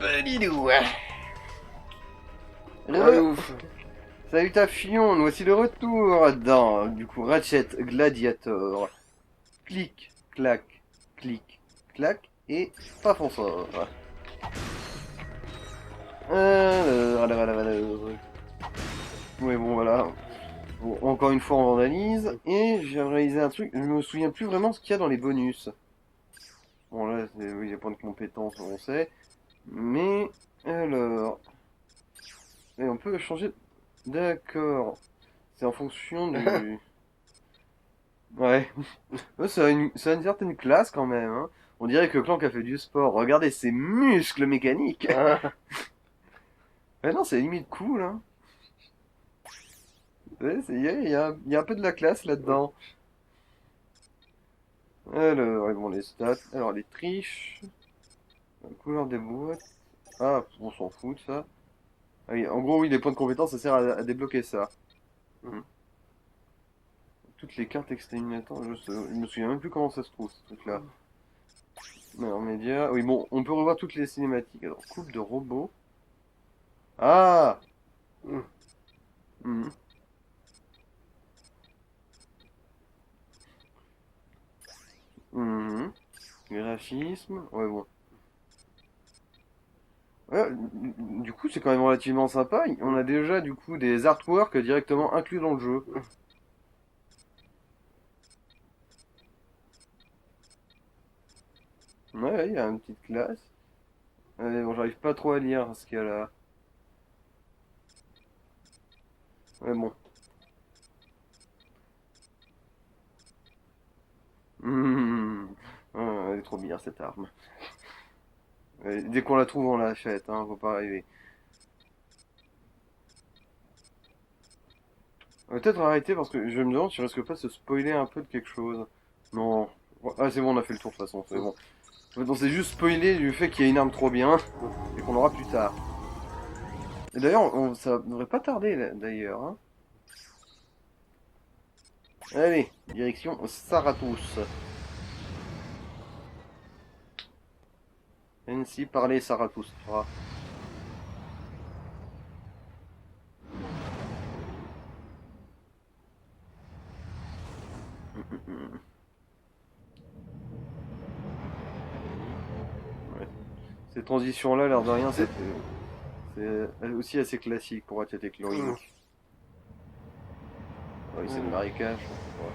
Balidou. Ouf. Salutations, nous voici de retour dans, du coup, Ratchet Gladiator. Clic, clac, clic, clac, et paf, on sort. Alors. Oui, bon, voilà. Bon, encore une fois, on analyse. Et j'ai réalisé un truc, je me souviens plus vraiment ce qu'il y a dans les bonus. Bon, là, oui, il y a pas de compétences, on sait. Mais, alors... Et on peut changer... D'accord. C'est en fonction du... Ouais. Ouais, ça a une certaine classe quand même, hein. On dirait que Clank a fait du sport. Regardez ses muscles mécaniques. Ouais, non, c'est limite cool, hein. Ouais, il y a un peu de la classe là-dedans. Alors, ouais, bon, les stats. Alors, les triches. La couleur des boîtes. Ah, on s'en fout de ça. Ah oui, en gros, oui, les points de compétence, ça sert à débloquer ça. Mhm. Toutes les cartes exterminateurs, je me souviens même plus comment ça se trouve, ce truc-là. Alors, médias. Oui, bon, on peut revoir toutes les cinématiques. Alors, coupe de robots. Ah! Mhm. Mhm. Graphisme. Ouais, bon. Ouais, du coup, c'est quand même relativement sympa. On a déjà, du coup, des artworks directement inclus dans le jeu. Ouais, il y a une petite classe. Bon, j'arrive pas trop à lire ce qu'il y a là. Ouais, bon. Ah, elle est trop bien cette arme. Dès qu'on la trouve, on l'achète, hein, faut pas rêver. On va peut-être arrêter parce que je me demande si je risque pas de se spoiler un peu de quelque chose. Non. Ah, c'est bon, on a fait le tour de toute façon, c'est bon. En fait, on s'est juste spoilé du fait qu'il y a une arme trop bien et qu'on aura plus tard. Et d'ailleurs, ça devrait pas tarder d'ailleurs, hein. Allez, direction Saratos. Ainsi parlait Zarathustra. Ouais. Ces transitions-là, l'air de rien, c'est aussi assez classique pour Ratchet et Clank. Oui, c'est le marécage. Ouais.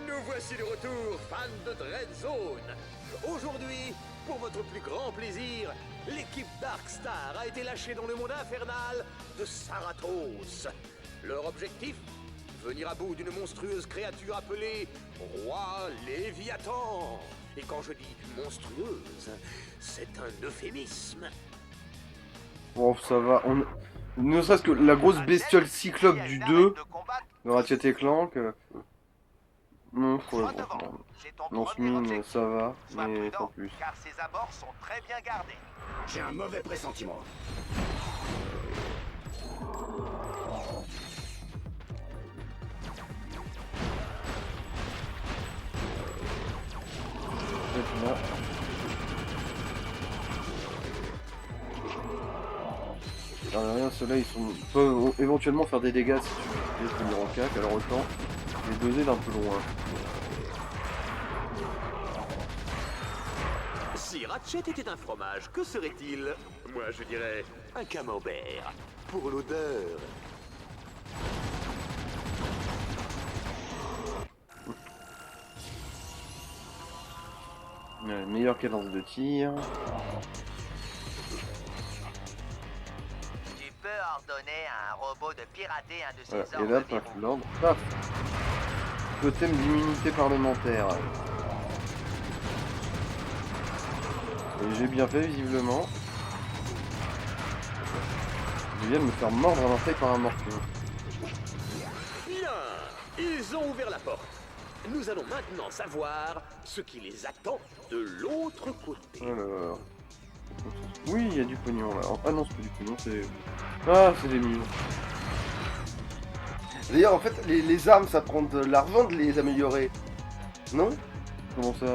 Nous voici de retour, fans de Dread Zone. Aujourd'hui, pour votre plus grand plaisir, l'équipe Darkstar a été lâchée dans le monde infernal de Saratos. Leur objectif? Venir à bout d'une monstrueuse créature appelée Roi Léviathan. Et quand je dis monstrueuse, c'est un euphémisme. Bon, ça va. Ne serait-ce que la grosse bestiole cyclope du 2, de Ratchet et Clank. Non, faut. Lance-mine, ça va, mais sans plus. Car ses abords sont très bien gardés. J'ai un mauvais pressentiment. Là. Rien, ceux-là peuvent éventuellement faire des dégâts si tu les tenir en cac, alors autant les doser d'un peu loin. Si Ratchet était un fromage, que serait-il? Moi, je dirais un camembert. Pour l'odeur. Meilleure cadence de tir. Tu peux ordonner à un robot de pirater un de ses Voilà. Et ordres là, paf, verrous. l'ordre, paf. Totem d'immunité parlementaire. Et j'ai bien fait, visiblement. Je viens de me faire mordre à l'oreille par un morpion. Bien, ils ont ouvert la porte. Nous allons maintenant savoir ce qui les attend de l'autre côté. Alors... Oui, il y a du pognon là. Ah non, c'est pas du pognon, c'est... Ah, c'est des mines. D'ailleurs, en fait, les armes, ça prend de l'argent de les améliorer. Non? Comment ça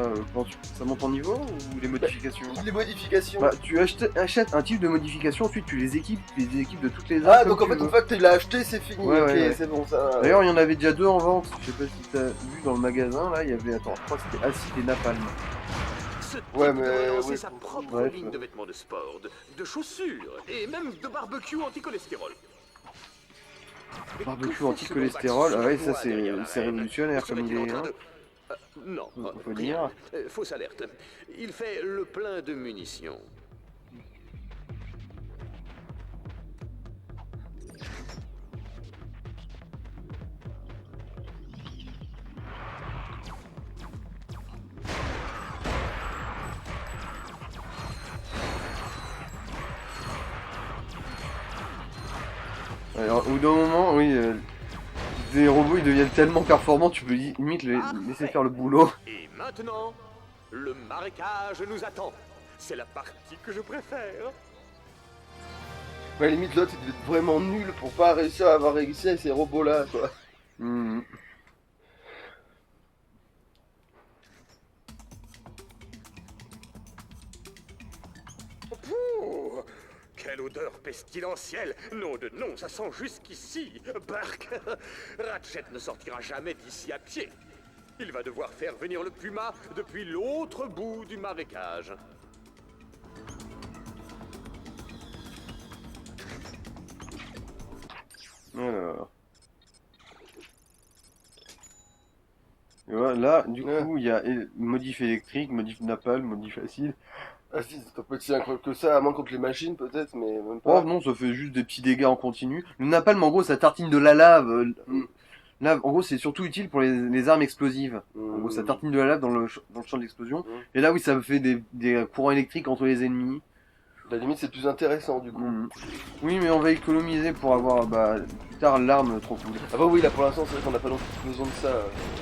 ça monte en niveau ou les modifications? Les modifications. Bah, tu achètes un type de modification, ensuite tu les équipes de toutes les armes. Ah, comme donc en tu fait, veux. une fois que tu l'as acheté, c'est fini. Ouais, ok, ouais. c'est bon, ça. D'ailleurs, il y en avait déjà 2 en vente. Je sais pas si t'as vu dans le magasin, là, il y avait, attends, je crois que c'était acide et napalm. Ce type Ouais, mais, devrait lancer ouais, sa propre bref. ligne de vêtements de sport, de chaussures et même de barbecue anti-cholestérol. Mais que Barbecue fait ce anti-cholestérol, Lomax ah ouais, sournois ça c'est derrière la reine? révolutionnaire comme Serait-il idée, en train hein. Non, Faut rien. dire. Fausse alerte. Il fait le plein de munitions. Alors, au bout d'un moment, oui, des robots ils deviennent tellement performants, tu peux limite les laisser faire le boulot. Et maintenant, le marécage nous attend. C'est la partie que je préfère. Ouais, limite, l'autre, il devait être vraiment nul pour pas réussir à avoir réussi avec ces robots-là, quoi. Mhm. Pouh, quelle odeur pestilentielle! Nom de nom, ça sent jusqu'ici! Bark! Ratchet ne sortira jamais d'ici à pied. Il va devoir faire venir le puma depuis l'autre bout du marécage. Alors. Et voilà, là, du coup, il y a modif électrique, modif napalm, modif acide. Ah si, c'est pas petit incroyable que ça, à moins contre les machines peut-être, mais même Oh pas. non, ça fait juste des petits dégâts en continu. Le napalm, en gros, ça tartine de la lave. Lave, en gros, c'est surtout utile pour les armes explosives. En gros, ça tartine de la lave dans le champ de l'explosion. Et là, oui, ça fait des courants électriques entre les ennemis. À la limite, c'est plus intéressant du coup. Oui, mais on va économiser pour avoir plus tard l'arme trop cool. Ah bah oui, là pour l'instant, c'est vrai qu'on n'a pas non plus besoin de ça.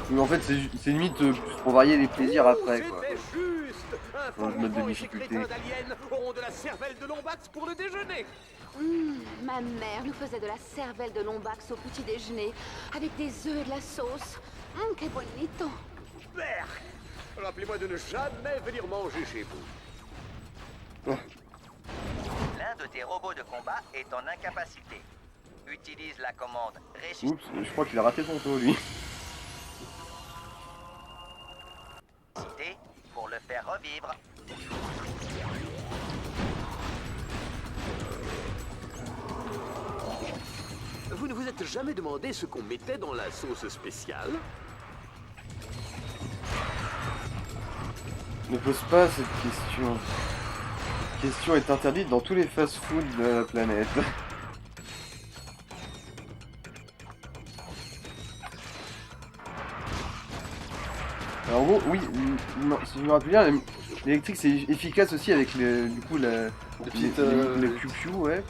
Mais en fait, c'est limite plus pour varier les plaisirs après, quoi. C'était juste! Un Dans le mode de forgeron et ses difficulté. crétins d'aliens auront de la cervelle de Lombax pour le déjeuner! Ma mère nous faisait de la cervelle de lombax au petit déjeuner, avec des œufs et de la sauce. Que bonito. Berk! Rappelez-moi de ne jamais venir manger chez vous. L'un de tes robots de combat est en incapacité. Utilise la commande ressusciter Oups, je crois qu'il a raté son tour, lui. pour le faire revivre. Vous ne vous êtes jamais demandé ce qu'on mettait dans la sauce spéciale? Ne pose pas cette question. Cette question est interdite dans tous les fast-foods de la planète. Alors, en gros, oui, non, si je me rappelle bien, l'électrique c'est efficace aussi avec du coup les piou-piou, ouais.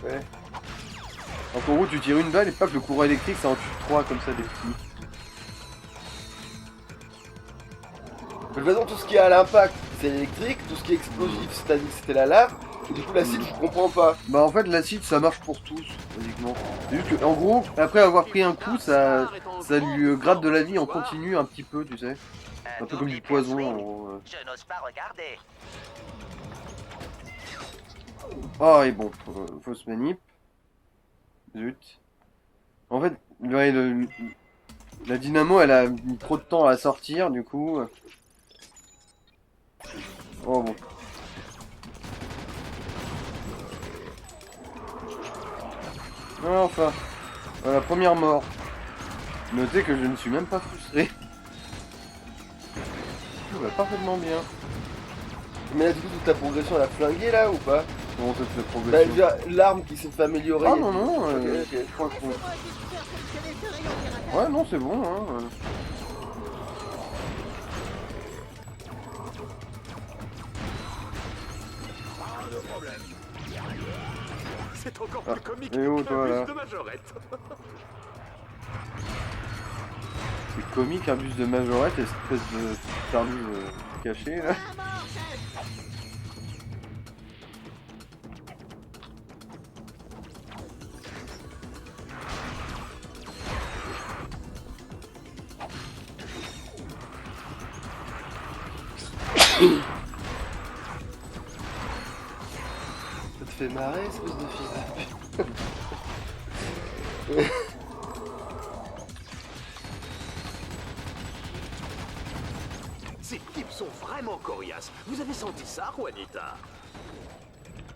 Donc en gros, tu tires une balle et pas que le courant électrique ça en tue 3 comme ça des petits. De toute façon, tout ce qui est à l'impact, c'est électrique, tout ce qui est explosif, c'est-à-dire c'était la lave. Et du coup, l'acide, je comprends pas. Bah en fait l'acide ça marche pour tous, basiquement. C'est juste que en gros, après avoir pris un coup, ça lui gratte de la vie en continu un petit peu, tu sais. Un peu comme du poison en gros. Je n'ose pas regarder. Ah et bon, fausse manip. Zut. En fait, ouais, la dynamo elle a mis trop de temps à sortir du coup. Oh bon. Ah, enfin, voilà, première mort. Notez que je ne suis même pas frustré. Tout va parfaitement bien. Mais là, du coup, toute ta progression, elle a flingué là ou pas? Comment ça te fait Bah, progression? déjà, l'arme qui s'est fait améliorer. Ah non, non, Ok, ok. je crois que... Ouais, non, c'est bon, hein. C'est encore Ah, plus comique et oh, qu'un toi, là. bus de majorette. C'est comique, un bus de majorette, espèce de service caché, là. Ça te fait marrer, espèce de fils de pute. Ces types sont vraiment coriaces. Vous avez senti ça, Juanita?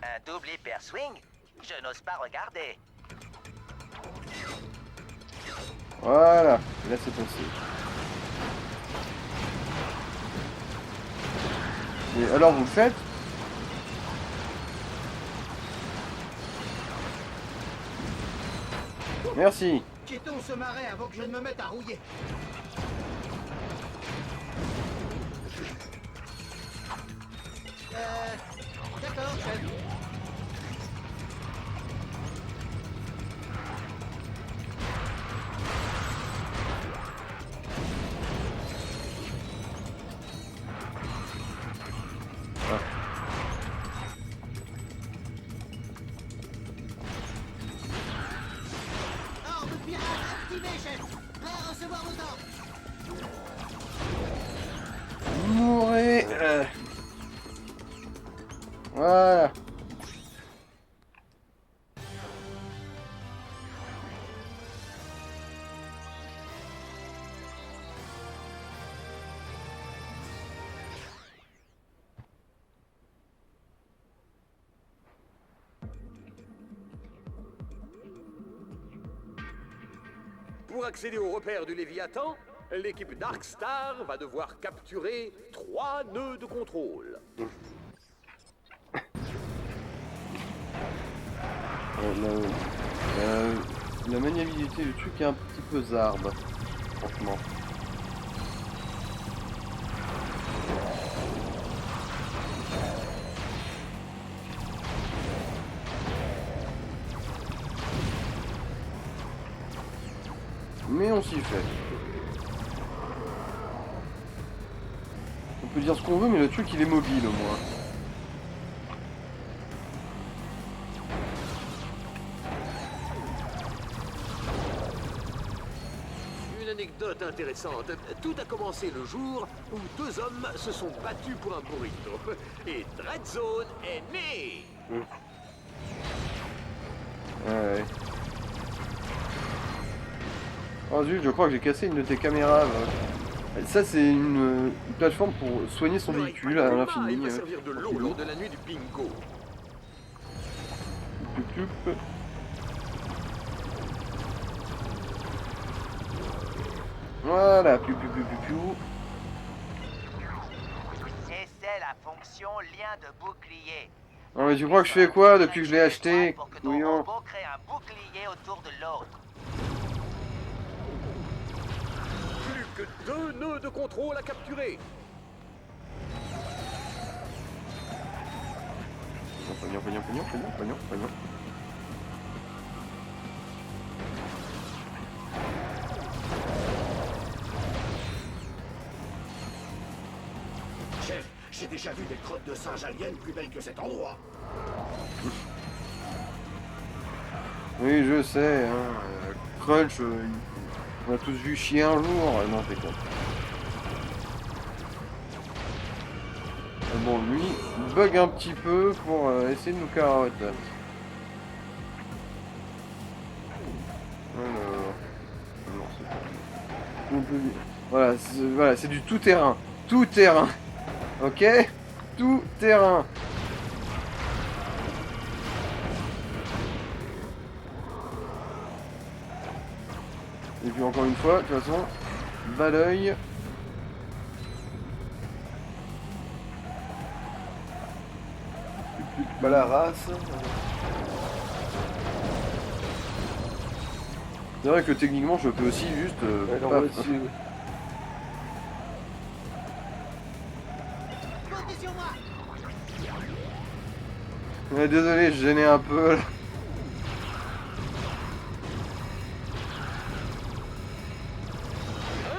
Un double hyper swing? Je n'ose pas regarder. Voilà, là c'est passé. Et alors vous le faites? Merci. Quittons ce marais avant que je ne me mette à rouiller. D'accord, chef. Arme pirate activée, chef. Prêt à recevoir vos ordres. Mourez. Voilà. Pour accéder au repère du Léviathan, l'équipe Darkstar va devoir capturer 3 nœuds de contrôle. La maniabilité du truc est un petit peu zarbe, franchement. Mais on s'y fait. On peut dire ce qu'on veut, mais le truc il est mobile au moins. Une anecdote intéressante. Tout a commencé le jour où 2 hommes se sont battus pour un burrito. Et Dreadzone est né. Ouais. Oh zut, je crois que j'ai cassé une de tes caméras. Là. Ça c'est une plateforme pour soigner son véhicule à l'infini. Il va servir de l'eau lors de la nuit du bingo. Ploup. Voilà, piou. Et c'est la fonction lien de bouclier. Non mais tu crois que je fais quoi depuis que je l'ai acheté? Pour que ton Couillon. robot crée un bouclier autour de l'autre. Plus que 2 nœuds de contrôle à capturer. Pognon. Chef, j'ai déjà vu des crottes de singes aliens plus belles que cet endroit. Oui, je sais, hein. Crunch, on a tous vu chier un jour. Non, t'es con. Bon, lui, il bug un petit peu pour essayer de nous carotte. Alors... Non, c'est pas... On peut... Voilà, c'est du tout-terrain. Tout-terrain. Ok? Tout-terrain. Et puis encore une fois, de toute façon, bas l'œil. Bah la race. C'est vrai que techniquement, je peux aussi juste... Elle paf. envoie dessus. Comptez sur moi. Ouais, désolé, je gênais un peu. Là.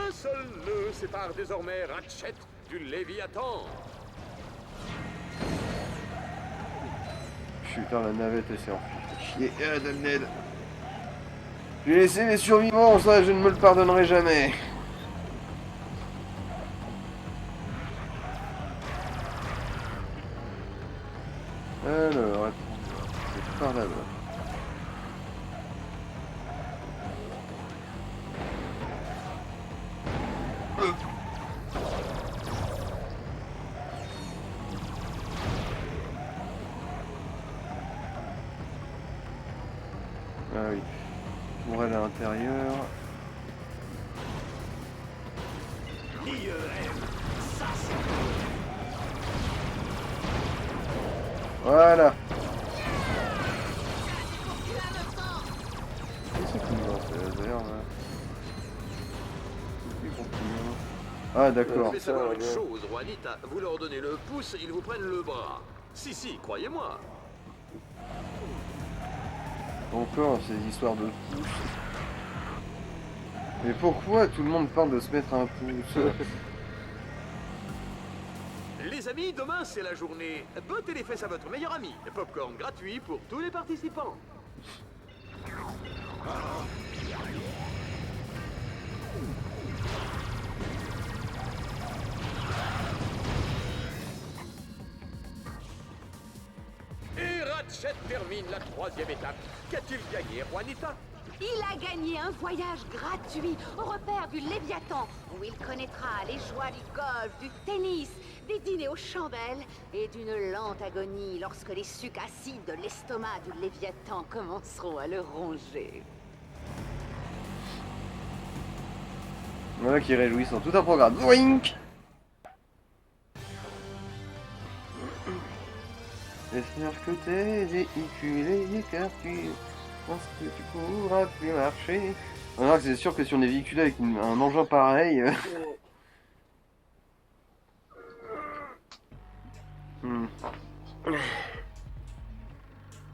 Un seul nœud sépare désormais Ratchet du Léviathan. Putain, la navette, elle s'est enfuie. Chier, Ned. J'ai laissé les survivants, ça, je ne me le pardonnerai jamais. l'intérieur. Voilà. Qu'est-ce que nous c'est laser là? Ah d'accord. Je vais savoir une chose, Juanita. Vous leur donnez le pouce, ils vous prennent le bras. Si, croyez-moi. Encore ces histoires de pouces. Mais pourquoi tout le monde parle de se mettre un pouce? Les amis, demain c'est la journée. Bottez les fesses à votre meilleur ami. Popcorn gratuit pour tous les participants. Et Ratchet termine la 3e étape. Qu'a-t-il gagné, Juanita? Il a gagné un voyage gratuit au repère du Léviathan, où il connaîtra les joies du golf, du tennis, des dîners aux chandelles et d'une lente agonie lorsque les sucs acides de l'estomac du Léviathan commenceront à le ronger. Voilà qui réjouissent tout un programme. Wink. J'espère que t'es véhiculé car tu penses que tu pourras plus marcher. Alors c'est sûr que si on est véhiculé avec un engin pareil...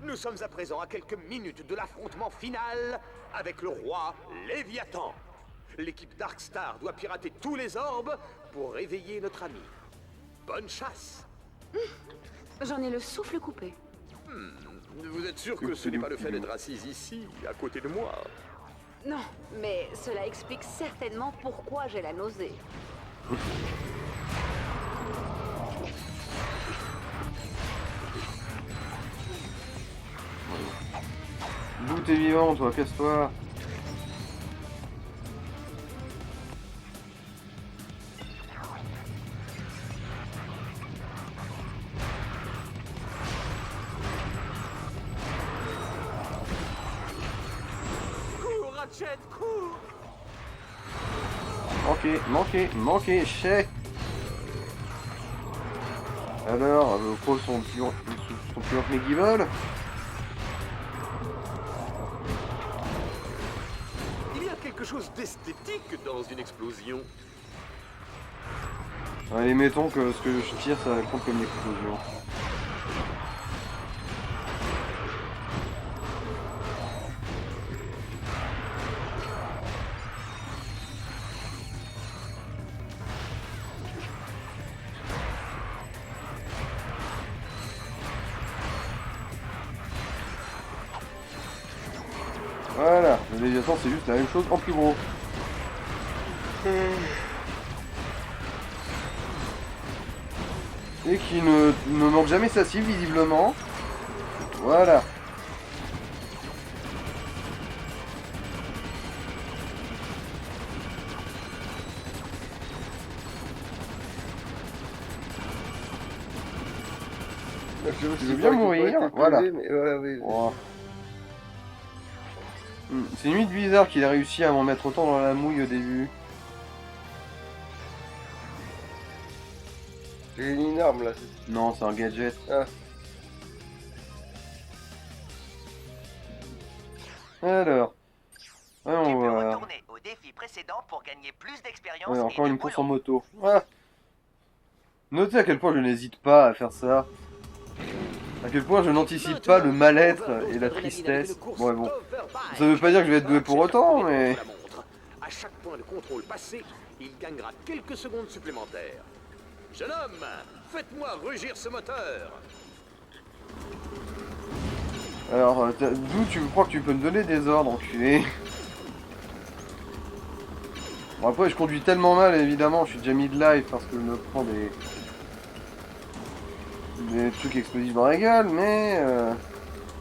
Nous sommes à présent à quelques minutes de l'affrontement final avec le roi Léviathan. L'équipe Darkstar doit pirater tous les orbes pour réveiller notre ami. Bonne chasse. J'en ai le souffle coupé. Vous êtes sûr que ce n'est pas le fait d'être assise ici, à côté de moi? Non, mais cela explique certainement pourquoi j'ai la nausée. D'où t'es vivant toi, casse-toi. Cours, Ratchet, cours! Manqué, chais. Alors, le pro sont plus lents que mes guivoles. Il y a quelque chose d'esthétique dans une explosion. Allez, mettons que ce que je tire, ça compte comme une explosion. Voilà, le Léviathan c'est juste la même chose en plus gros. Et qui ne manque jamais sa cible visiblement. Voilà. Je veux bien mourir, voilà. Mais voilà, oui. Oh. C'est limite bizarre qu'il ait réussi à m'en mettre autant dans la mouille au début. J'ai une arme là. Non, c'est un gadget. Ah. Alors. Tu On peux va... retourner au défi précédent pour gagner plus d'expérience Ouais, et encore de une course en boulot. moto. Ah. Notez à quel point je n'hésite pas à faire ça. À quel point je n'anticipe pas le mal-être et la tristesse. Bon, bon. Ça veut pas dire que je vais être doué pour autant, mais... À chaque point de contrôle passé, il gagnera quelques secondes supplémentaires. Jeune homme, faites-moi rugir ce moteur. Alors, d'où tu crois que tu peux me donner des ordres, enculé? Bon, après, je conduis tellement mal, évidemment, je suis déjà mis de live parce que je me prends des trucs explosifs dans la gueule, mais...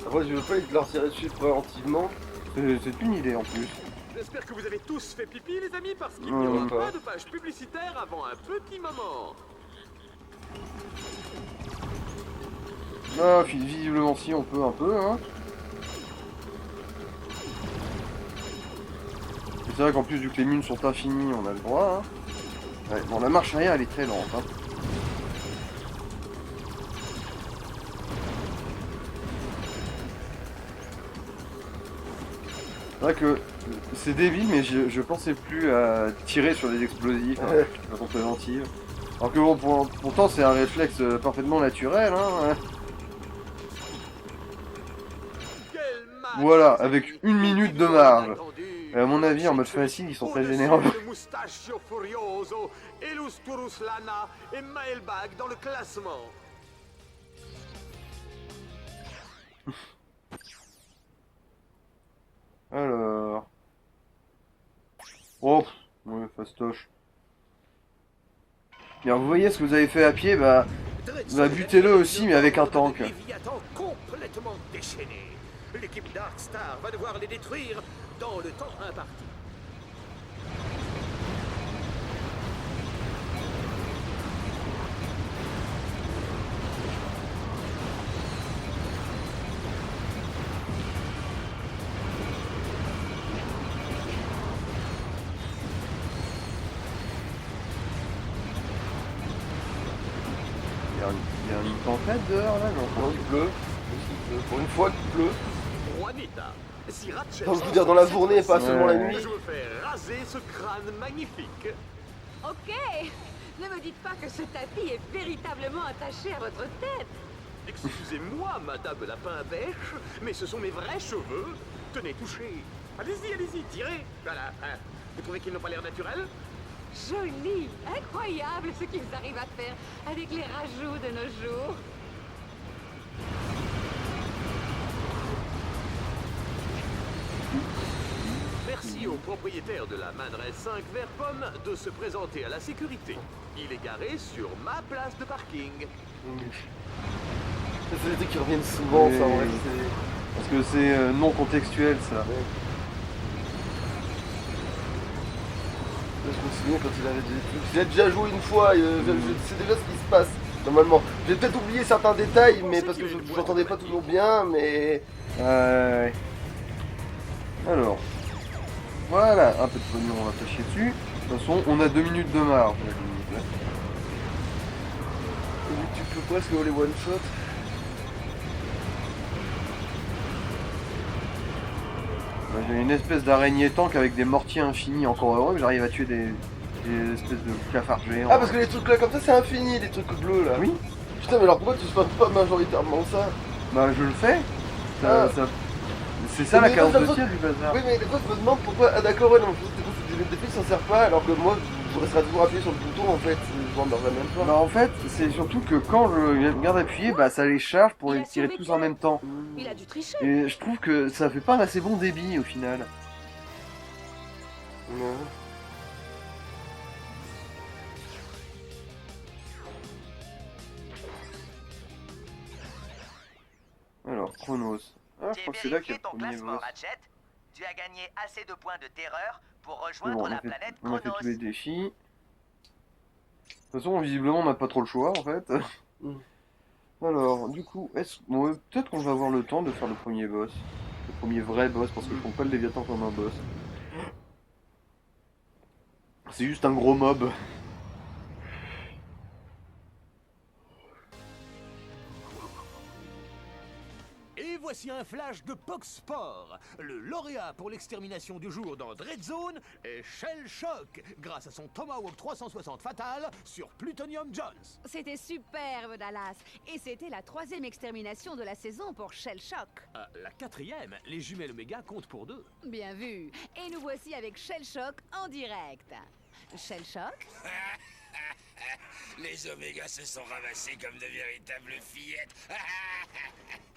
Après, je veux pas leur tirer dessus préventivement. C'est une idée, en plus. J'espère que vous avez tous fait pipi, les amis, parce qu'il Non, n'y aura pas. pas de page publicitaire avant un petit moment. Ah, visiblement si, on peut un peu, hein. C'est vrai qu'en plus, vu que les mines sont infinies, on a le droit. Hein. Ouais, bon, la marche arrière, elle est très lente. Hein. C'est vrai que c'est débile, mais je pensais plus à tirer sur les explosifs hein, de façon préventive. Alors que bon, pourtant c'est un réflexe parfaitement naturel. Hein. Quel match, Voilà, les avec amis. 1 minute Qui de vous marge. aurait attendu? Et à mon avis, en mode facile, ils sont très Au-dessus généreux. de Mustachio Furioso, Elus Turuslana et Maelbag dans le classement. Alors... Oh, ouais, fastoche. Bien, vous voyez ce que vous avez fait à pied, bah butez-le aussi, mais avec un tank. Léviathan complètement déchaîné. L'équipe Darkstar va devoir les détruire dans le temps imparti. Il y a une tempête dehors là, non? Non, il pleut. Pour une fois qu'il pleut. Juanita, si Ratchet... Non, je veux dire dans la journée, pas seulement la Ouais. nuit. Je me fais raser ce crâne magnifique. Ok. Ne me dites pas que ce tapis est véritablement attaché à votre tête. Excusez-moi, Madame Lapin-Bêche, mais ce sont mes vrais cheveux. Tenez, touchez. Allez-y, allez-y, tirez. Voilà. Hein. Vous trouvez qu'ils n'ont pas l'air naturels? Joli, incroyable ce qu'ils arrivent à faire avec les rajouts de nos jours. Merci au propriétaire de la Manresse 5 vert pomme de se présenter à la sécurité. Il est garé sur ma place de parking. C'est des trucs qui reviennent souvent, ça, en vrai. Oui. c'est- Parce que c'est non contextuel ça. Je me souviens quand il avait des trucs. J'ai déjà joué une fois, je sais déjà ce qui se passe, normalement. J'ai peut-être oublié certains détails, mais parce que je n'entendais pas toujours bien, mais... Ouais. Alors. Voilà, un peu de pognon, on va pas chier dessus. De toute façon, on a 2 minutes de marge. à la limite, là. Vu que tu peux presque les one-shot. Bah, j'ai une espèce d'araignée tank avec des mortiers infinis. Encore heureux que j'arrive à tuer des espèces de cafards géants. Ah, parce que les trucs là comme ça, c'est infini, les trucs bleus là. Oui. Putain, mais alors pourquoi tu spams pas majoritairement ça? Bah je le fais. Ah. C'est ça la Mais carte des de fois, tir du bazar. Oui, mais des fois je me demande pourquoi. Ah, d'accord, ouais, non, des fois ça sert pas, alors que moi je resterai toujours appuyé sur le bouton en fait. Je m'en même pas. Bah en fait, c'est surtout que quand je garde appuyé, bah ça les charge pour Il les a tirer survécu. tous en même temps. Il a dû tricher. Et je trouve que ça fait pas un assez bon débit au final. Non. Alors, Chronos. Ah, je J'ai crois que c'est là qu'il y vérifié a le ton premier classement, boss. Ratchet. Tu as gagné assez de points de terreur pour Mais rejoindre bon, la planète on a fait Chronos. tous les défis. De toute façon, visiblement, on n'a pas trop le choix en fait. Mm. Alors, du coup, bon, peut-être qu'on va avoir le temps de faire le premier boss. Le premier vrai boss, parce que je compte pas le Léviathan comme un boss. C'est juste un gros mob. Et voici un flash de Pox Sport. Le lauréat pour l'extermination du jour dans Dread Zone est Shell Shock, grâce à son Tomahawk 360 fatal sur Plutonium Jones. C'était superbe, Dallas. Et c'était la 3e extermination de la saison pour Shell Shock. La 4e, les jumelles Omega comptent pour 2. Bien vu. Et nous voici avec Shell Shock en direct. Shell Shock? Les Omégas se sont ramassés comme de véritables fillettes.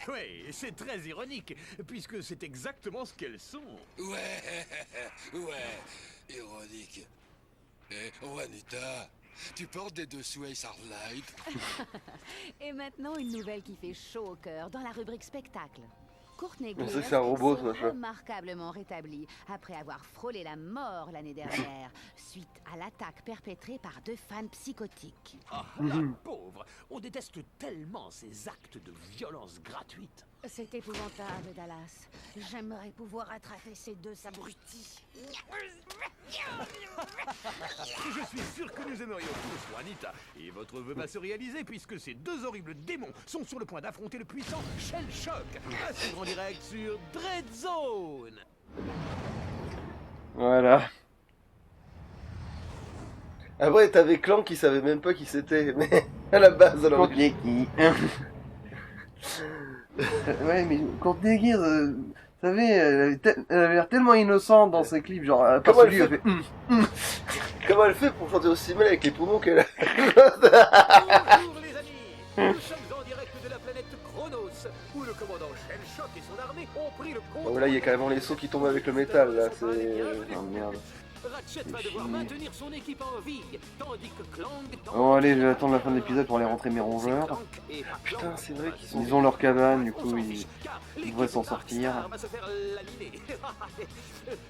Oui, c'est très ironique, puisque c'est exactement ce qu'elles sont. Ouais, ouais, ironique. Eh, Juanita, tu portes des dessous Ace Hardlight. Et maintenant, une nouvelle qui fait chaud au cœur dans la rubrique spectacle. Courtney Mais Greer c'est un robot, se ce machin. remarquablement rétablie après avoir frôlé la mort l'année dernière suite à l'attaque perpétrée par 2 fans psychotiques. Ah, la pauvre. On déteste tellement ces actes de violence gratuite. C'est épouvantable, Dallas. J'aimerais pouvoir attraper ces 2 abrutis. suis sûr que nous aimerions tous Juanita. Et votre vœu va se réaliser puisque ces deux horribles démons sont sur le point d'affronter le puissant Shell Shock. À suivre en direct sur Dread Zone. Voilà. Après, t'avais Clank qui savait même pas qui c'était, mais à la base, alors. Courtney qui. Ouais, mais Courtney Gears, vous savez, elle avait l'air tellement innocente dans ses clips, genre, à part Comment elle celui, fait elle fait. Comment elle fait pour chanter aussi mal avec les poumons qu'elle a? Bonjour les amis. Nous sommes en direct de la planète Chronos, où le commandant Shell Shock et son armée ont pris le contrôle. Oh, là, il y a carrément les sauts qui tombent avec le métal, là, c'est... Oh merde. Ratchet va devoir maintenir son équipe en vie, tandis que Clank tente Oh, allez, je vais attendre la fin de l'épisode pour aller rentrer mes rongeurs. Clank et pas Putain, Clank. c'est vrai qu'ils sont... Ils ont leur cabane, du On coup, s'en ils fiche, car devraient s'en l'équipe sortir. Darkstar va se faire laminer.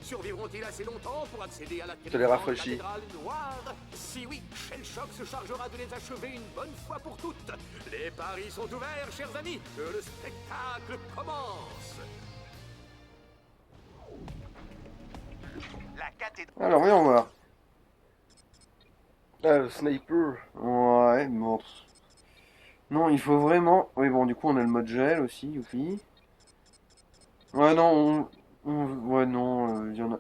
Survivront-ils assez longtemps pour accéder à la te les rafraîchis. cathédrale noire? Si oui, Shell Shock se chargera de les achever une bonne fois pour toutes. Les paris sont ouverts, chers amis, que le spectacle commence. La cathédrale. Alors, voyons voir. Ah, le sniper. Ouais, bon. Non, il faut vraiment. Oui, bon, du coup, on a le mode gel aussi, youpi. Ouais, non, ouais, non, il y en a.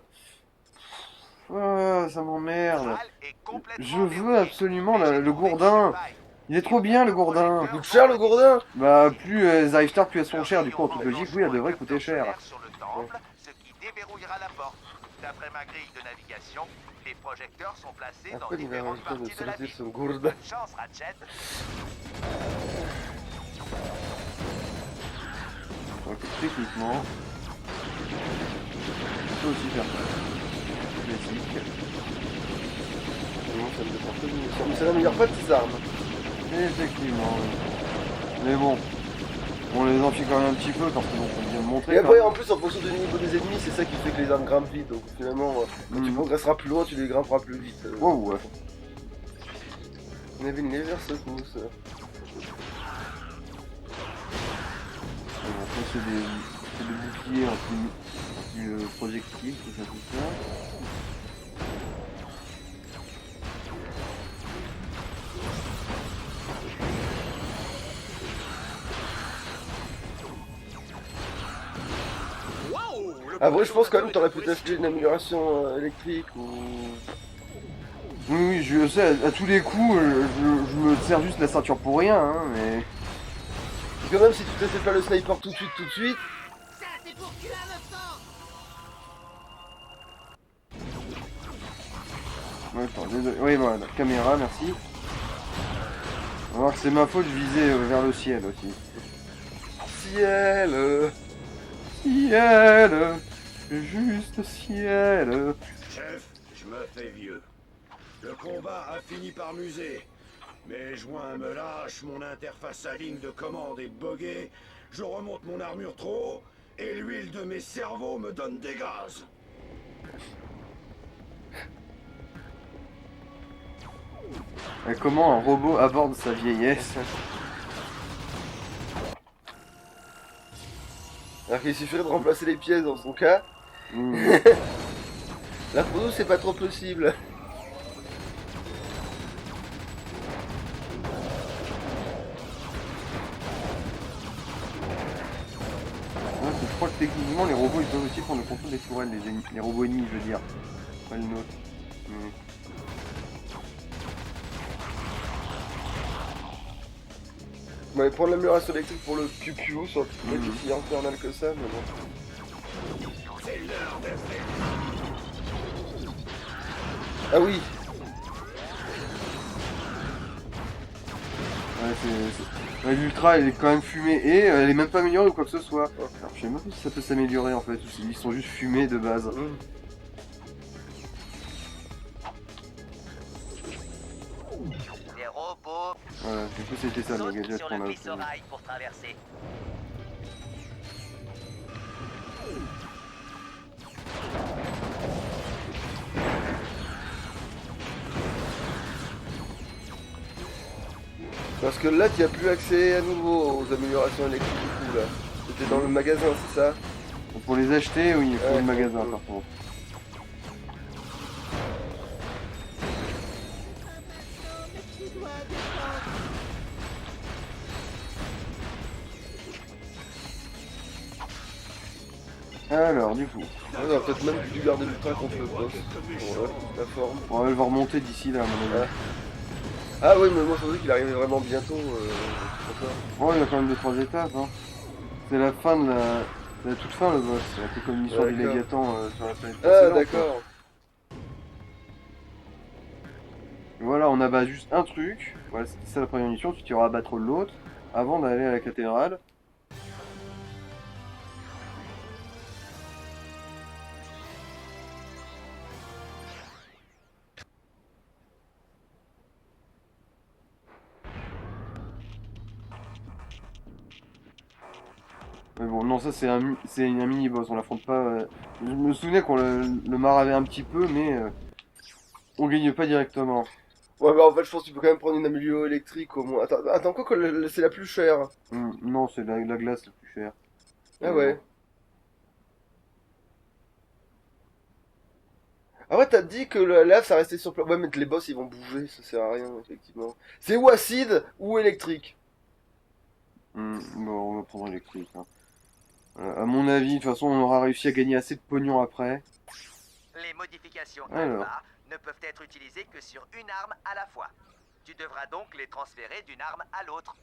Ah, ça m'emmerde. est complètement Je veux verrouillée. absolument Mais j'ai le trouvé gourdin. une faille. Il est trop bien, le gourdin. Il coûte cher, le gourdin? Bah, plus elles arrivent tard, plus elles sont chères. Du coup, en toute logique, oui, elles devraient coûter cher. Sur le temple, ce qui déverrouillera la porte. D'après ma grille de navigation, les projecteurs sont placés dans Après, il a différentes arrêté de parties de la sortir ville. son gourdin. Chance, Ratchet. Donc, techniquement, je peux aussi faire ça. Classique. Non, ça me dépend pas de munitions. Mais ça n'améliore pas tes armes. Effectivement. Oui. Mais bon, on les enfile quand même un petit peu parce que bon, on vient de montrer. Et quand après, même. en plus, en fonction du niveau des ennemis, c'est ça qui fait que les armes grimpent vite. Donc finalement, quand tu Mhm. progresseras plus loin, tu les grimperas plus vite. Wow, ouais. On avait une légère secousse. Bon, ça, c'est des boucliers anti-projectiles, tout ça, tout ça. Waouh! Après, je pense quand même que t'aurais pu t'acheter une amélioration électrique ou... Oui, oui, je sais, à tous les coups, je me sers juste la ceinture pour rien, hein, mais... Parce que même si tu t'essaies de faire le sniper tout de suite, Ça, c'est pour tuer un instant. Ouais, attends, désolé. Oui, voilà, la caméra, merci. On va voir que c'est ma faute, je visais vers le ciel aussi. ciel... Ciel, juste ciel. Chef, je me fais vieux. Le combat a fini par m'user. Mes joints me lâchent, mon interface à ligne de commande est buggée, je remonte mon armure trop haut, et l'huile de mes cerveaux me donne des gaz. Et comment un robot aborde sa vieillesse? Alors qu'il suffirait de remplacer les pièces dans son cas. Là pour nous c'est pas trop possible. Ouais, je crois que techniquement les robots ils peuvent aussi prendre le contrôle des tourelles, les robots ennemis je veux dire. Pas le nôtre. On va prendre l'amélioration électrique pour le QQ sur le mec aussi infernal que ça, mais bon. C'est l'heure de faire. Ah oui. Ouais, ouais, l'ultra elle est quand même fumée et elle est même pas améliorée ou quoi que ce soit. Alors je sais même pas si ça peut s'améliorer en fait, ils sont juste fumés de base. Les robots Voilà, du coup c'était ça le sautent gadget sur qu'on le a glissorail pour traverser. Parce que là tu as plus accès à nouveau aux améliorations électriques du coup là. C'était dans le magasin, c'est ça? Donc pour les acheter, oui, il faut le magasin par contre. Alors, du coup, On aurait peut-être même dû garder le train contre le boss. Voilà, la forme. bon, elle va remonter d'ici là, à mon avis. Ah oui, mais moi je pensais qu'il arrivait vraiment bientôt. C'est pour ça. Oh, il y a quand même 2-3 étapes. Hein. C'est la fin de la toute fin, le boss. C'est un peu comme l'histoire du D'accord. Léviathan sur la planète Ah précédente, d'accord. Voilà, on abat juste un truc. Voilà, c'était ça la première mission. Tu iras abattre l'autre avant d'aller à la cathédrale. Mais bon, non, ça c'est un mini-boss, on l'affronte pas. Je me souvenais qu'on le maravait un petit peu, mais on gagne pas directement. Ouais, bah en fait, je pense que tu peux quand même prendre une amélioration électrique au moins. Attends quoi que c'est la plus chère. Non, c'est la glace la plus chère. Ah ouais. Ah ouais, t'as dit que la lave ça restait sur place. Ouais, mais les boss ils vont bouger, ça sert à rien, effectivement. C'est ou acide ou électrique. Bon, on va prendre l'électrique. Hein. À mon avis, de toute façon, on aura réussi à gagner assez de pognon après. Les modifications Alors. alpha ne peuvent être utilisées que sur une arme à la fois. Tu devras donc les transférer d'une arme à l'autre.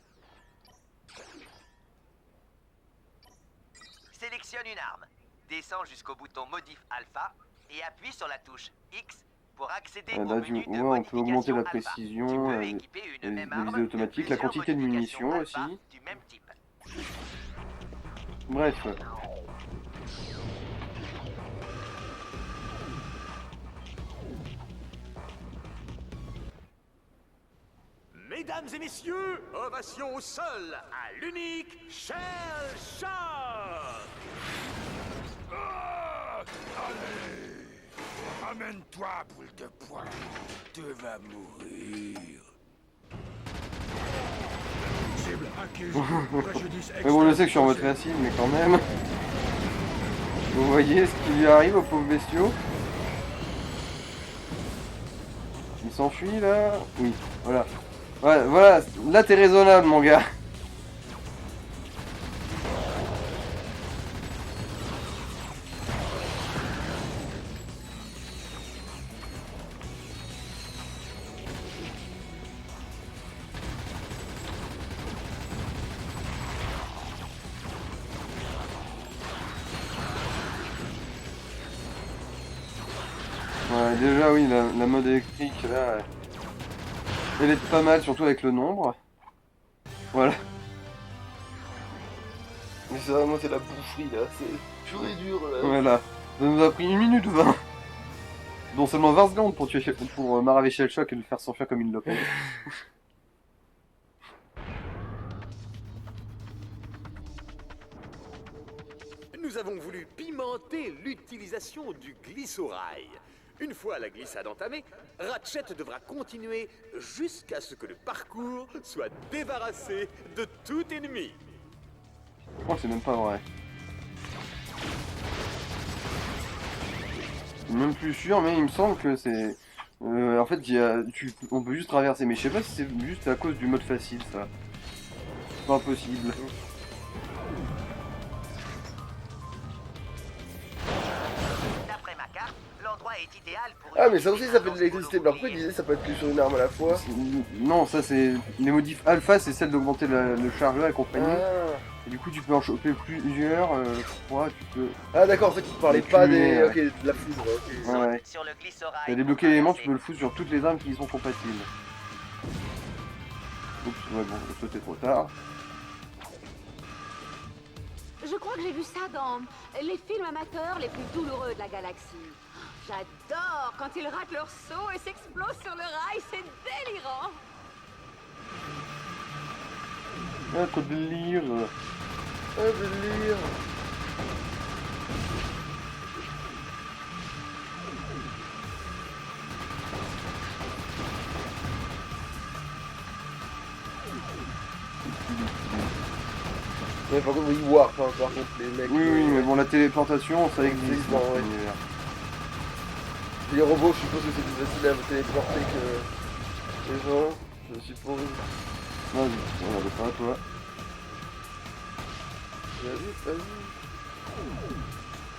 Sélectionne une arme, descends jusqu'au bouton modif alpha et appuie sur la touche X pour accéder Là, au menu de on peut augmenter la modification alpha. précision, Tu peux les équiper une même visées arme automatiques, de la plusieurs quantité de modifications munitions alpha aussi. du même type. Bref. Mesdames et messieurs, ovation au sol à l'unique Shell Shock. Allez, ramène-toi, boule de poing. Tu vas mourir. Cible acquise. Préjudice Mais bon, je sais que je suis en mode extrême. facile, mais quand même. Vous voyez ce qui lui arrive aux pauvres bestiaux? Il s'enfuit là? Oui, voilà. Ouais, voilà, là t'es raisonnable mon gars. Ouais, déjà oui, la mode électrique là, elle est pas mal, surtout avec le nombre. Voilà. Mais c'est vraiment c'est la boufferie là, c'est pur et dur là. Voilà. Ça nous a pris 1 minute 20. Dont seulement 20 secondes pour maraver Shell Shock et le faire s'enfuir comme une lopette. Nous avons voulu pimenter l'utilisation du glissorail. Une fois la glissade entamée, Ratchet devra continuer jusqu'à ce que le parcours soit débarrassé de tout ennemi. Je crois que c'est même pas vrai. Je suis même plus sûr, mais il me semble que c'est... en fait, on peut juste traverser, mais je sais pas si c'est juste à cause du mode facile, ça. C'est pas impossible. D'après ma carte, l'endroit est idéal pour... Ah mais ça aussi ça fait de l'électricité. Mais pourquoi il disait ça peut être que sur une arme à la fois? Non, ça c'est... Les modifs alpha, c'est celle d'augmenter le chargeur et compagnie. Ah, Et du coup, tu peux en choper plusieurs, je crois, tu peux... ah d'accord, en fait il parlait pas des... Ouais. Ok, de la foudre, ok. Ouais. Sur le glissorail... T'as débloqué l'élément, tu peux le foutre sur toutes les armes qui y sont compatibles. Oups, ouais bon, c'était trop tard. Je crois que j'ai vu ça dans les films amateurs les plus douloureux de la galaxie. J'adore quand ils ratent leur saut et s'explosent sur le rail, c'est délirant. Ah, trop de délire. Ah, délire. Mais par contre, oui, War, par contre, les mecs. Oui, oui, mais bon, la téléportation, ça existe existe, dans ouais. cet univers. Les robots, je suppose que c'est plus facile à téléporter que les gens, je suppose. Vas-y, regarde pas, toi. Vas-y, vas-y.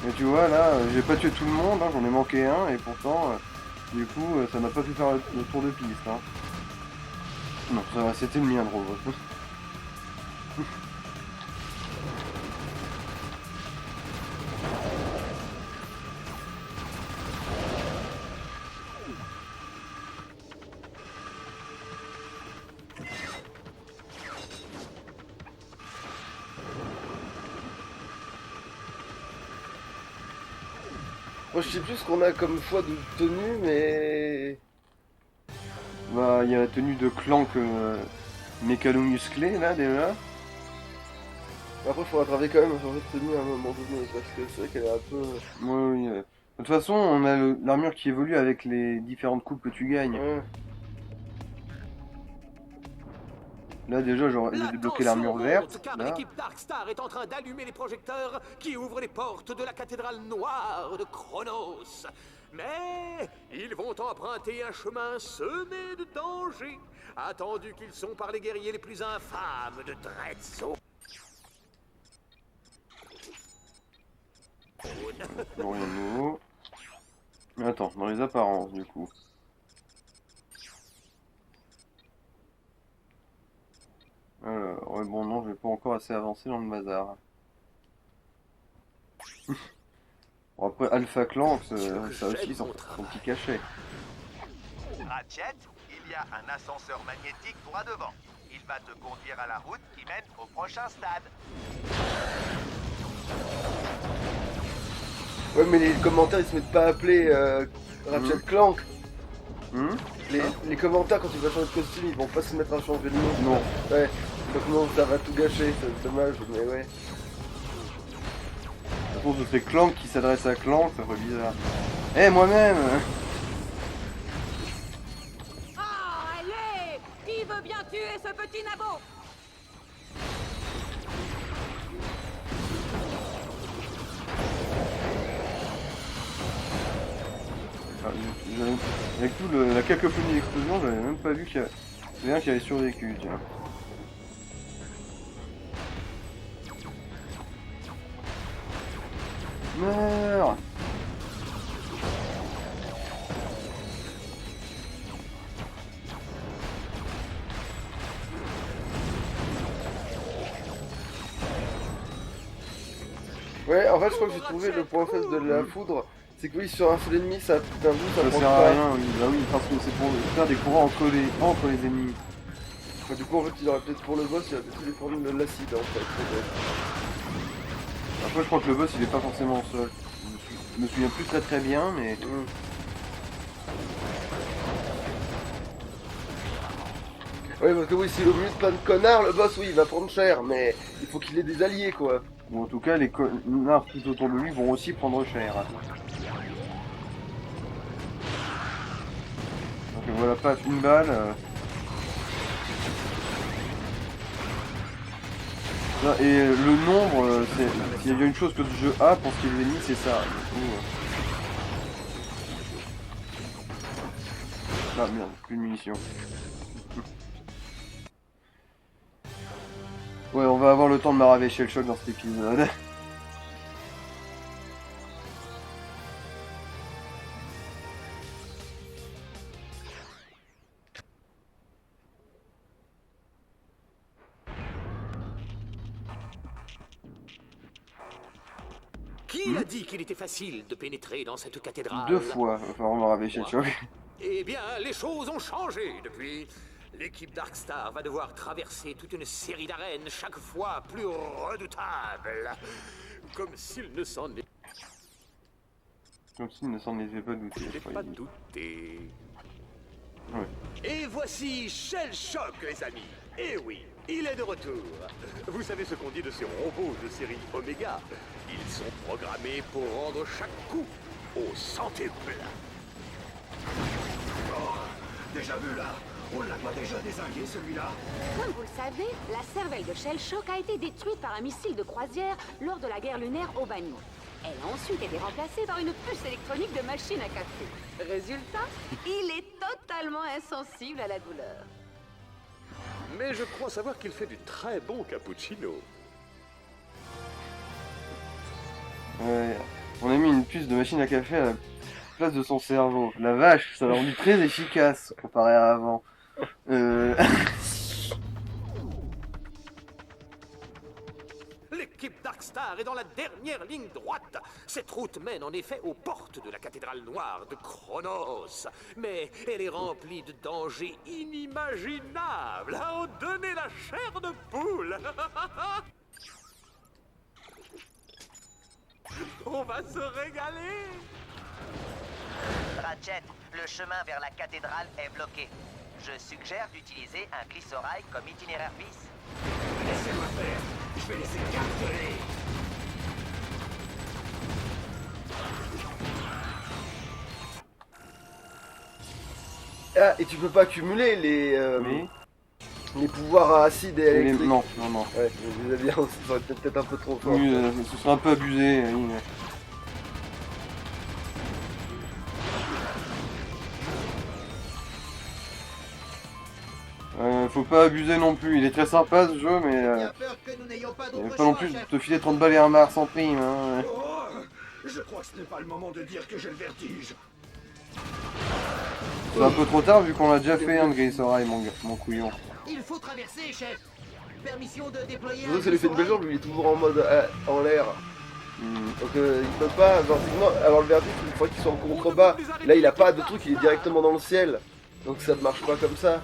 Et tu vois, là, j'ai pas tué tout le monde, hein, j'en ai manqué un, et pourtant, du coup, ça m'a pas pu faire le tour de piste. Hein. Non, ça va, c'était le mien, le robot. Moi je sais plus ce qu'on a comme choix de tenue, mais... Bah, il y a la tenue de Clank mécano-musclé, là, déjà. Après il faudra travailler quand même à changer de tenue à un moment donné, parce que c'est vrai qu'elle est un peu... Oui, oui. De toute façon, on a l'armure qui évolue avec les différentes coupes que tu gagnes. Ouais. Là, déjà, j'ai débloqué l'armure verte. Car Là. l'équipe Darkstar est en train d'allumer les projecteurs qui ouvrent les portes de la cathédrale noire de Chronos. Mais ils vont emprunter un chemin semé de dangers, attendu qu'ils sont par les guerriers les plus infâmes de Dreadzone. Bon, rien de nouveau. Mais attends, dans les apparences, du coup. Alors, ouais, bon, non, je vais pas encore assez avancer dans le bazar. Bon, après, Alpha Clank, ça aussi, son petit cachet. Ratchet, il y a un ascenseur magnétique droit devant. Il va te conduire à la route qui mène au prochain stade. Ouais, mais les commentaires ils se mettent pas à appeler Ratchet Clank. Les commentaires quand tu vas changer de costume ils vont pas se mettre à changer de nom. Non. Ouais, donc non, ça va tout gâcher, c'est dommage, mais ouais. Je pense que c'est Clank qui s'adresse à Clank, ça ferait bizarre. Eh, moi-même Ah, allez! Qui veut bien tuer ce petit nabot? Ah, avec tout la cacophonie d'explosion, j'avais même pas vu qu'il y avait un qui avait survécu, tiens. Meurs! Ouais, en fait je crois que j'ai trouvé le point faible de la foudre, c'est que oui sur un seul ennemi ça d'un bout ça Ça prend sert à pas. rien, oui, bah oui, parce que c'est pour faire des courants entre les ennemis. Enfin, du coup en fait il aurait peut-être pour le boss il aurait peut-être dû prendre de l'acide en fait. Après, je crois que le boss il est pas forcément seul. Je me souviens plus très bien, mais. Ouais, parce que oui, si au milieu de plein de connards, le boss, oui, il va prendre cher, mais il faut qu'il ait des alliés, quoi. Ou en tout cas, les connards tout autour de lui vont aussi prendre cher. Donc voilà, pas une balle. Là, et le nombre, s'il y a bien une chose que ce jeu a pour ce qui est des ennemis, c'est ça. Du coup, Ah merde, plus de munitions. Ouais, on va avoir le temps de m'arraver chez le choc dans cet épisode. Qui a dit qu'il était facile de pénétrer dans cette cathédrale? 2 fois, enfin on m'arraver chez le choc. Eh bien, les choses ont changé depuis. L'équipe Darkstar va devoir traverser toute une série d'arènes chaque fois plus redoutables. Comme s'il ne s'en était Comme s'il ne s'en était pas douté. je crois, pas il dit. douté. Ouais. Et voici Shell Shock, les amis. Eh oui, il est de retour. Vous savez ce qu'on dit de ces robots de série Omega? Ils sont programmés pour rendre chaque coup au centuple. Déjà vu là? On l'a pas déjà désingué celui-là? Comme vous le savez, la cervelle de Shell Shock a été détruite par un missile de croisière lors de la guerre lunaire au Bani. Elle a ensuite été remplacée par une puce électronique de machine à café. Résultat, il est totalement insensible à la douleur. Mais je crois savoir qu'il fait du très bon cappuccino. Ouais. On a mis une puce de machine à café à la place de son cerveau. La vache, ça l'a rendu très efficace comparé à avant. L'équipe Darkstar est dans la dernière ligne droite. Cette route mène en effet aux portes de la cathédrale noire de Chronos. Mais elle est remplie de dangers inimaginables à en donner la chair de poule. On va se régaler. Ratchet, le chemin vers la cathédrale est bloqué. Je suggère d'utiliser un glissorail comme itinéraire bis. Laissez-moi faire. Je vais laisser cartonner. Ah, et tu peux pas cumuler Oui. les pouvoirs à acide et électrique. Non. Ouais, je disais bien, ça serait peut-être un peu trop fort. Oui, ce serait un peu abusé. Oui, mais... faut pas abuser non plus. Il est très sympa ce jeu, mais Bien peur que nous n'ayons pas il d'autre faut pas choix, non plus chef. te filer 30 balles et un Mars en prime. Hein. Oh, je crois que ce n'est pas le moment de dire que j'ai le vertige. C'est un peu trop tard vu qu'on l'a déjà fait un de Grissorail, mon couillon. Il faut traverser, chef. Permission de déployer Surtout que ça lui fait une belle jambe, lui il est toujours en mode en l'air. Hmm. Donc il peut pas, genre, avoir le vertige une fois qu'il soit en contrebas. Là il a pas de truc, il est directement dans le ciel. Donc ça ne marche pas comme ça.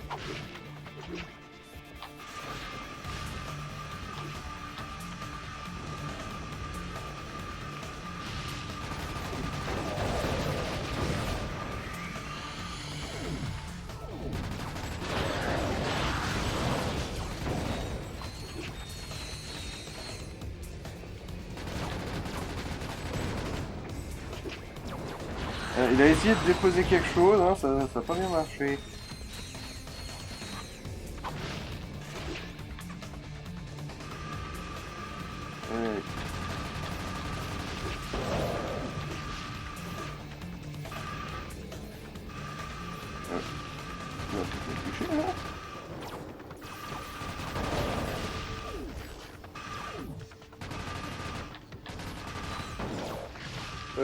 Il a essayé de déposer quelque chose, hein, ça a pas bien marché. Ouais. On va peut-être le toucher, là.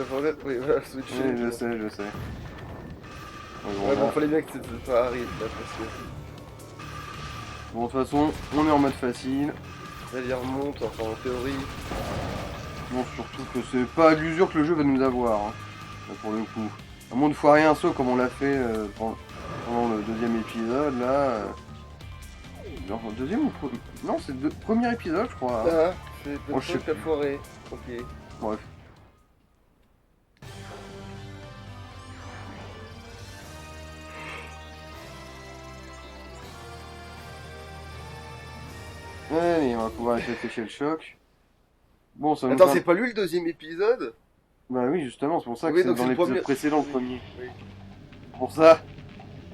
Faudrait, oui, voilà, switcher. Oui, je sais. Ouais, bon, Ouais, là- bon, fallait bien que ça arrive là, parce que bon, de toute façon, on est en mode facile. là il remonte, enfin en théorie. Bon, surtout que c'est pas à l'usure que le jeu va nous avoir, hein, là, pour le coup. À moins de foirer un saut comme on l'a fait pendant le deuxième épisode, là. Genre, deuxième ou premier? Non, c'est le premier épisode, je crois. Ah, c'est Oh, je sais peut-être la foirée. Ok. Bref. Allez, on va pouvoir réfléchir le choc. Bon, ça nous Attends, a- c'est pas lui le deuxième épisode? Bah oui, justement, c'est pour ça que Oui, c'est donc dans c'est le l'épisode premier. précédent, le Oui, premier. oui. Pour ça,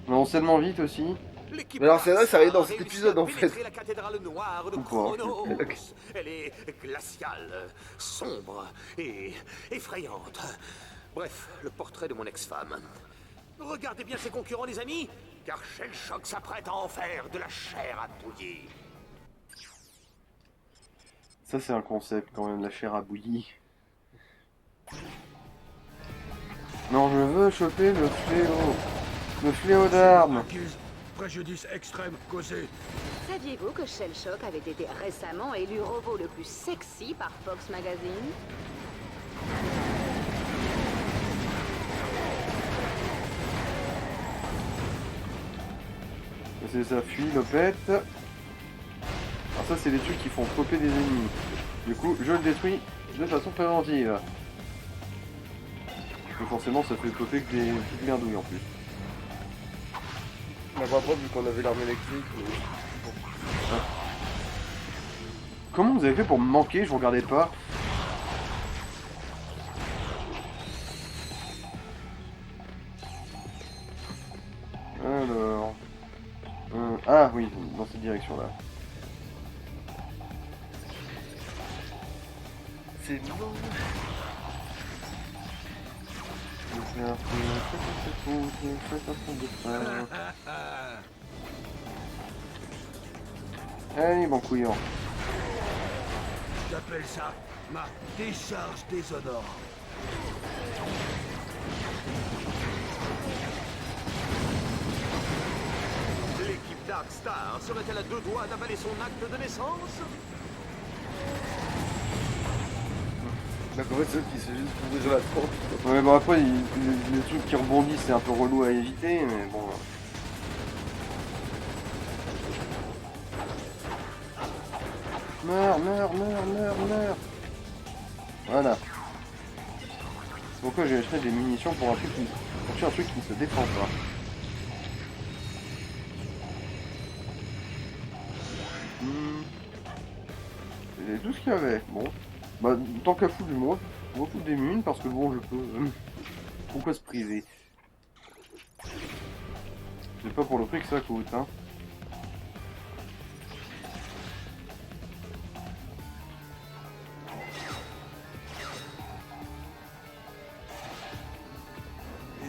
on avance tellement vite aussi. L'équipe Mais alors, c'est vrai, ça arrive dans Darkstar cet a réussi épisode, à en fait. pénétrer la cathédrale noire de D'accord. Chronos. Ok. Elle est glaciale, sombre et effrayante. Bref, le portrait de mon ex-femme. Regardez bien ses concurrents, les amis, car Shellshock s'apprête à en faire de la chair à bouillir. Ça, c'est un concept quand même, la chair à bouillie. Non, je veux choper le fléau. Le fléau d'armes. Accuse préjudice extrême causé. Saviez-vous que Shellshock avait été récemment élu robot le plus sexy par Fox Magazine? Ça fuit, l'opette. Alors ça, c'est des trucs qui font popper des ennemis. Du coup, je le détruis de façon préventive. Parce que forcément, ça fait popper que des petites merdouilles en plus. On n'a pas vu qu'on avait l'arme électrique. Mais... Comment vous avez fait pour me manquer? Je vous regardais pas. Alors... ah oui, dans cette direction-là. C'est bon. Allez, bon couillon. J'appelle ça ma décharge déshonorante. L'équipe Dark Star serait-elle à deux doigts d'avaler son acte de naissance? Donc en fait, c'est eux qui se juste pourrir la tronche. Ouais, bon après, les trucs qui rebondissent, c'est un peu relou à éviter, mais bon. Meurs, meurs, meurs, meurs, meurs. Voilà. C'est pourquoi j'ai acheté des munitions pour un truc qui ne se défend pas. C'est tout ce qu'il y avait. Bon. Bah, tant qu'à foutre, je me refous des munes parce que bon, je peux. Pourquoi se priver? C'est pas pour le prix que ça coûte, hein.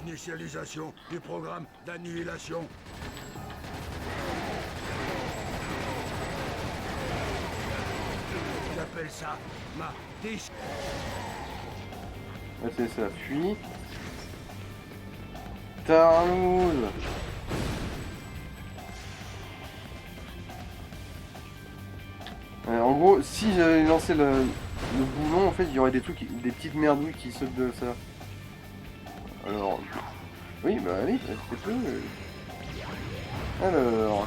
Initialisation du programme d'annihilation. J'appelle ça ma décision. Là, c'est ça, fuit. Tarlouse. En gros, si j'avais lancé le boulon, en fait, il y aurait des trucs, des petites merdouilles qui sautent de ça. Alors, oui, bah oui, c'est peu. Alors,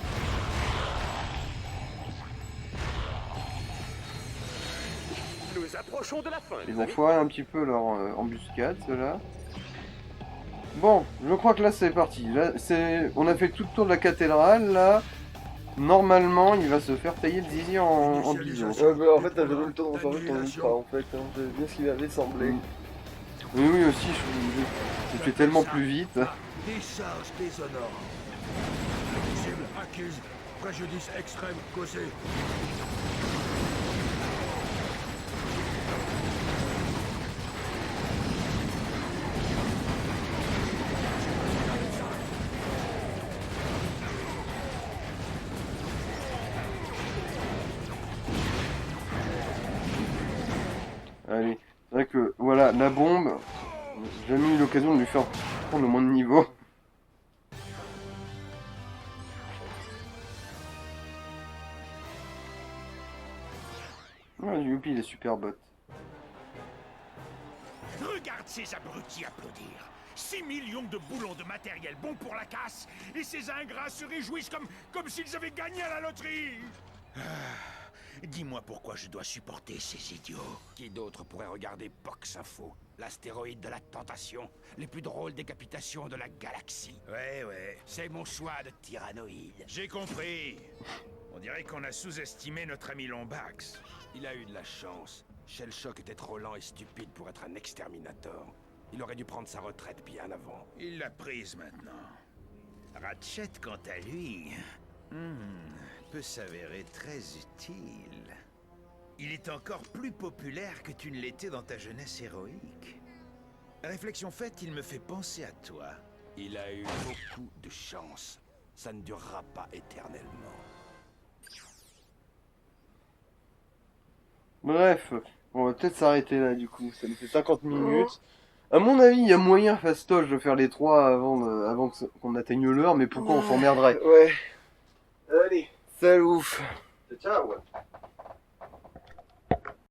Nous approchons de la fin. ils ont foiré un petit peu leur embuscade, ceux-là. Bon, je crois que là c'est parti. Là, on a fait tout le tour de la cathédrale, là. Normalement, il va se faire tailler le zizi en bison. Ouais, bah, en fait, t'as jamais eu le temps de recharger ton ultra, en fait. Hein. C'est bien ce qu'il avait semblé. Oui, oui, aussi, je fais tellement plus vite. Décharge déshonorante. Cible acquise. Préjudice extrême causé. Allez, c'est vrai que, voilà, la bombe, j'ai jamais eu l'occasion de lui faire prendre le moins de niveau. Ah, youpi, les super bots. Regarde ces abrutis applaudir. 6 millions de boulons de matériel bon pour la casse, et ces ingrats se réjouissent comme s'ils avaient gagné à la loterie. Dis-moi pourquoi je dois supporter ces idiots. Qui d'autre pourrait regarder Box Info, l'astéroïde de la tentation, les plus drôles décapitations de la galaxie? Ouais, c'est mon choix de tyrannoïde. J'ai compris. On dirait qu'on a sous-estimé notre ami Lombax. Il a eu de la chance. Shellshock était trop lent et stupide pour être un exterminator. Il aurait dû prendre sa retraite bien avant. Il l'a prise maintenant. Ratchet, quant à lui, peut s'avérer très utile. Il est encore plus populaire que tu ne l'étais dans ta jeunesse héroïque. Réflexion faite, il me fait penser à toi. Il a eu beaucoup de chance. Ça ne durera pas éternellement. Bref, on va peut-être s'arrêter là du coup, ça nous fait 50 minutes. À mon avis, il y a moyen fastoche de faire les 3 avant qu'on atteigne l'heure, mais pourquoi on s'emmerderait? Ouais. Allez, salut. Ciao.